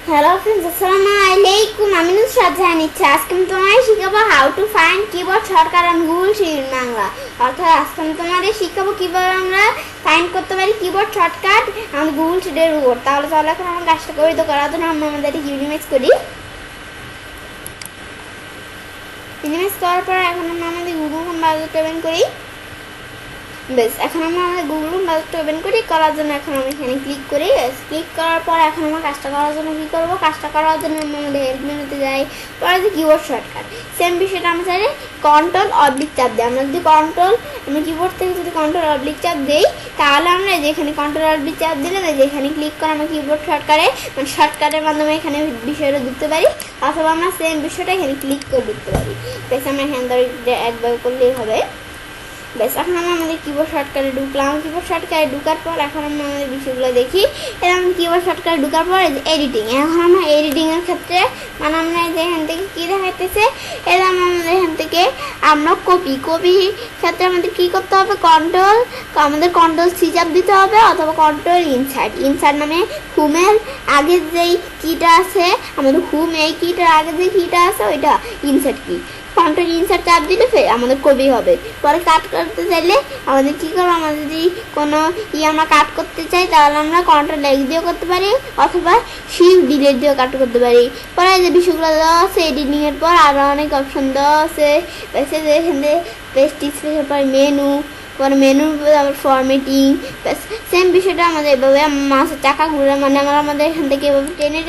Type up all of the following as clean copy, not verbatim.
Hello friends, আসসালামু আলাইকুম। আমি নুসরাত জাহান ইচ্ছে। আজকে আমি তোমাদের শিখাবো how to find keyboard shortcut on Google sheet in Bangla. অর্থাৎ আজকে আমি তোমাদের শিখাবো কিভাবে আমরা ফাইন্ড করতে পারি কিবোর্ড শর্টকাট আমাদের গুগল শিটের উপর। তাহলে চলো এখন আমরা কাজটা করি। তো করার জন্য আমরা আমাদের ইউনিমাইজ করি। ইউনিমাইজ করার পর এখন আমরা আমাদের গুগল হোম ব্রাউজারটা ওপেন করি। বেশ, এখন আমরা আমাদের গুগল হোম ব্রাউজারটা ওপেন করার জন্য এখন আমি এখানে ক্লিক করি। ক্লিক করার পর এখন আমরা কাজটা করার জন্য কী করবো, কাজটা করার জন্য আমরা আমাদের হেল্প মেনুতে যাই। পরে যে কিবোর্ড শর্টকাট সেম বিষয়টা আমরা চাইলে কন্ট্রোল অবলিক চাপ দিই। আমরা যদি আমরা কিবোর্ড থেকে যদি কন্ট্রোল অবলিক চাপ দিই, তাহলে আমরা যেখানে কন্ট্রোল অবলিক চাপ দিলে যেখানে ক্লিক করে আমরা কিবোর্ড শর্টকাটে শর্টকাটের মাধ্যমে এখানে বিষয়টা ঢুকতে পারি, অথবা আমরা সেম বিষয়টা এখানে ক্লিক করে ঢুকতে পারি। বেশ, আমরা এখানে ধরে একবার করলেই হবে। বেশ, এখন আমরা আমাদের কিবোর্ড শর্টকাটে ঢুকলাম। কিবোর্ড শর্টকাটে ঢুকার পর এখন আমরা আমাদের বিষয়গুলো দেখি। এরকম কিবোর্ড শর্টকাটে ঢুকার পর এডিটিং, এখন আমরা এডিটিংয়ের ক্ষেত্রে আমরা এখান থেকে কী দেখাইতেছে, এরকম আমাদের এখান থেকে আমরা কপি ক্ষেত্রে আমাদের কী করতে হবে, কন্ট্রোল সি চাপ দিতে হবে, অথবা কন্ট্রোল ইনসার্ট নামে হোমের আগের যেই কিটা আছে, আমাদের হোম এই কিটার আগের যে কিটা আছে ওইটা ইনসার্ট কি, কন্ট্রোল ইনসার্ট চাপ দিলে আমাদের কপি হবে। পরে কাট করতে চাইলে আমাদের কী করবো, আমাদের যদি কোনো আমরা কাট করতে চাই তাহলে আমরা কন্ট্রোল এক্স দিয়েও করতে পারি, অথবা শিফট ডিলিট দিয়েও কাট করতে পারি। পরে যে বিষয়গুলো দেওয়া আছে এডিটিংয়ের পর আরও অনেক অপশন দেওয়া আছে। এখান থেকে পেস্ট স্পেসের পর মেনুর আবার ফরম্যাটিং। সেম বিষয়টা আমাদের এভাবে মাছের চাকা ঘুরে আমরা আমাদের এখান থেকে এভাবে টেনে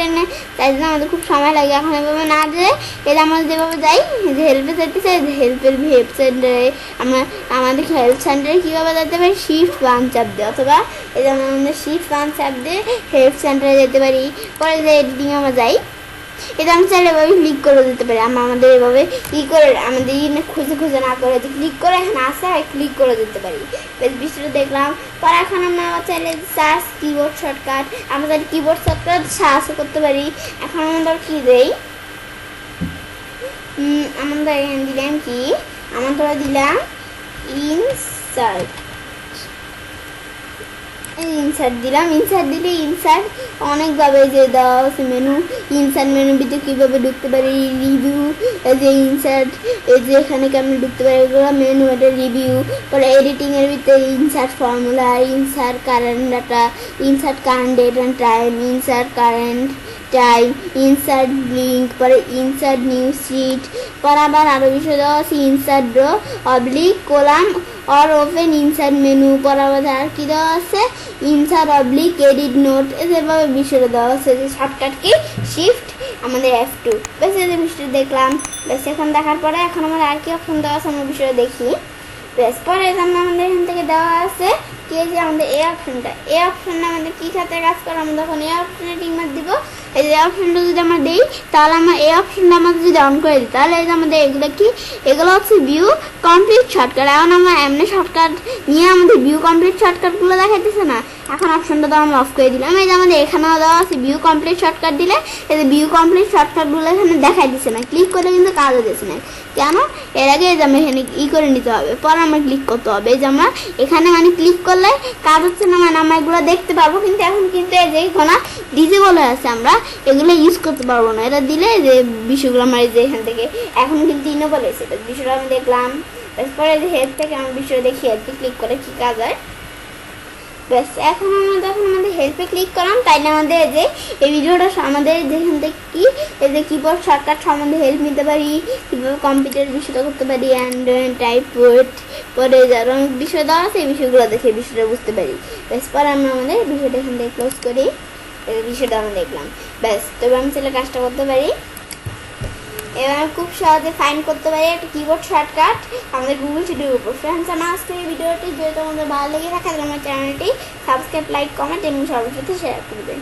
তাই জন্য আমাদের খুব সময় লাগে। এখন এভাবে না যেয়ে এটা আমরা যেভাবে যাই, যে হেল্পে যেতে চাই, হেল্পের সেন্টারে আমাদের হেল্প সেন্টারে কীভাবে যেতে পারি, শিফট 1 চাপ দিয়ে, অথবা এই জন্য আমাদের শিফট 1 চাপ দিয়ে হেল্প সেন্টারে যেতে পারি। পরে যে এডিটিং আমরা যাই, এটা আমি চাইলে এভাবে ক্লিক করে দিতে পারি। আমাদের এভাবে করে আমাদের খুঁজে না করে ক্লিক করে এখানে আসে ক্লিক করে দিতে পারি। বেশ, বিষয়টা দেখলাম। পরে এখন আমরা চাইলে সার্চ কিবোর্ড শর্টকাট, আমরা চাইলে কিবোর্ড শর্টকাট সার্চ করতে পারি। এখন আমাদের কী দেই, আমাদের এখানে দিলাম কি, আমরা দিলাম ইনসার্ট দিলাম। ইনসার্ট দিলে ইনসার্ট অনেকভাবে যে দেওয়া আছে মেনু, ইনসার্ট মেনুর ভিতরে কীভাবে ঢুকতে পারি, রিভিউ, এই যে ইনসার্ট, এই যে এখানে কেমন ঢুকতে পারি এগুলো মেনু, এটা রিভিউ। পরে এডিটিংয়ের ভিতরে insert formula, insert current data, insert current date and time, insert current time, insert link, পরে ইনসার্ট নিউ শিট। পরে আবার আরও বিষয় দেওয়া আছে insert draw oblique column or open insert menu. পরে আবার আর কী দেওয়া আছে, ইনসার্ট অবলিক এডিট নোট, এভাবে বিষয়টা দেওয়া আছে যে শর্টকাট কি শিফট আমাদের F2। বেশ, এই বিষয়টা দেখলাম। বেশ, এখন দেখার পরে এখন আমাদের আর কি অপশন দেওয়া আছে আমরা বিষয়টা দেখি। বেশ, পরে আমাদের এখান থেকে দেওয়া আছে কি, যে আমাদের এই অপশনটা আমাদের কী খাতে কাজ করে, আমরা যখন এই অপশনে টিক মার্ক দিব, এই যে অপশনটা যদি আমরা দিই তাহলে আমরা এই অপশনটা আমাদের যদি অন করে দিই তাহলে এই যে আমাদের এগুলো হচ্ছে ভিউ কমপ্লিট শর্টকাট। এখন আমরা এমনি শর্টকাট নিয়ে আমাদের ভিউ কমপ্লিট শর্টকাটগুলো দেখাইতেছে না, এখন অপশনটা তো আমরা অফ করে দিলাম। এই যে আমাদের এখানেও দেওয়া আছে ভিউ কমপ্লিট শর্টকাট দিলে এই যে ভিউ কমপ্লিট শর্টকাটগুলো এখানে দেখাই দিচ্ছে না, ক্লিক করে কিন্তু কাজও দিচ্ছে না। কেন? এর আগে এই যে আমরা এখানে করে নিতে হবে, পরে আমরা ক্লিক করতে হবে। এই যে আমরা এখানে ক্লিক করলে কাজ হচ্ছে না, আমরা এগুলো দেখতে পারবো, কিন্তু এখন কিন্তু এই যে কোনো ডিজেবল হয়ে আছে, আমরা এগুলো ইউজ করতে পারবো না। এটা দিলে যে বিষয়গুলো আমরা এই যে এখান থেকে এখন কিন্তু ইনেবল হয়েছে, বিষয়টা আমি দেখলাম। তারপরে যে হেল্প থেকে আমরা বিষয়টা দেখি, হেল্পে ক্লিক করে কী কাজ হয়। ব্যাস, এখন আমরা যখন আমাদের হেল্পে ক্লিক করলাম তাইলে আমাদের যে এই ভিডিওটা আমাদের যেখান থেকে কি এই যে কিবোর্ড শর্টকাট সম্বন্ধে হেল্প নিতে পারি, কীভাবে কম্পিউটার বিষয়টা করতে পারি, অ্যান্ড টাইপওয়েট, পরে যার অনেক বিষয় দেওয়া আছে এই বিষয়গুলো দেখে বিষয়টা বুঝতে পারি। ব্যাস, পরে আমরা আমাদের বিষয়টা এখান থেকে ক্লোজ করি। বিষয়টা আমরা দেখলাম। ব্যাস, তবে আমি চাইলে কাজটা করতে পারি। এবার আমি খুব সহজে ফাইন্ড করতে পারি একটা কিবোর্ড শর্টকাট আমাদের গুগল শিটের উপর। ফ্রেন্ডস, আমার আজকের এই ভিডিওটি যদি তোমাদের ভালো লেগে থাকে তাহলে আমার চ্যানেলটি সাবস্ক্রাইব, লাইক, কমেন্ট এবং সর্বসাথে শেয়ার করবেন।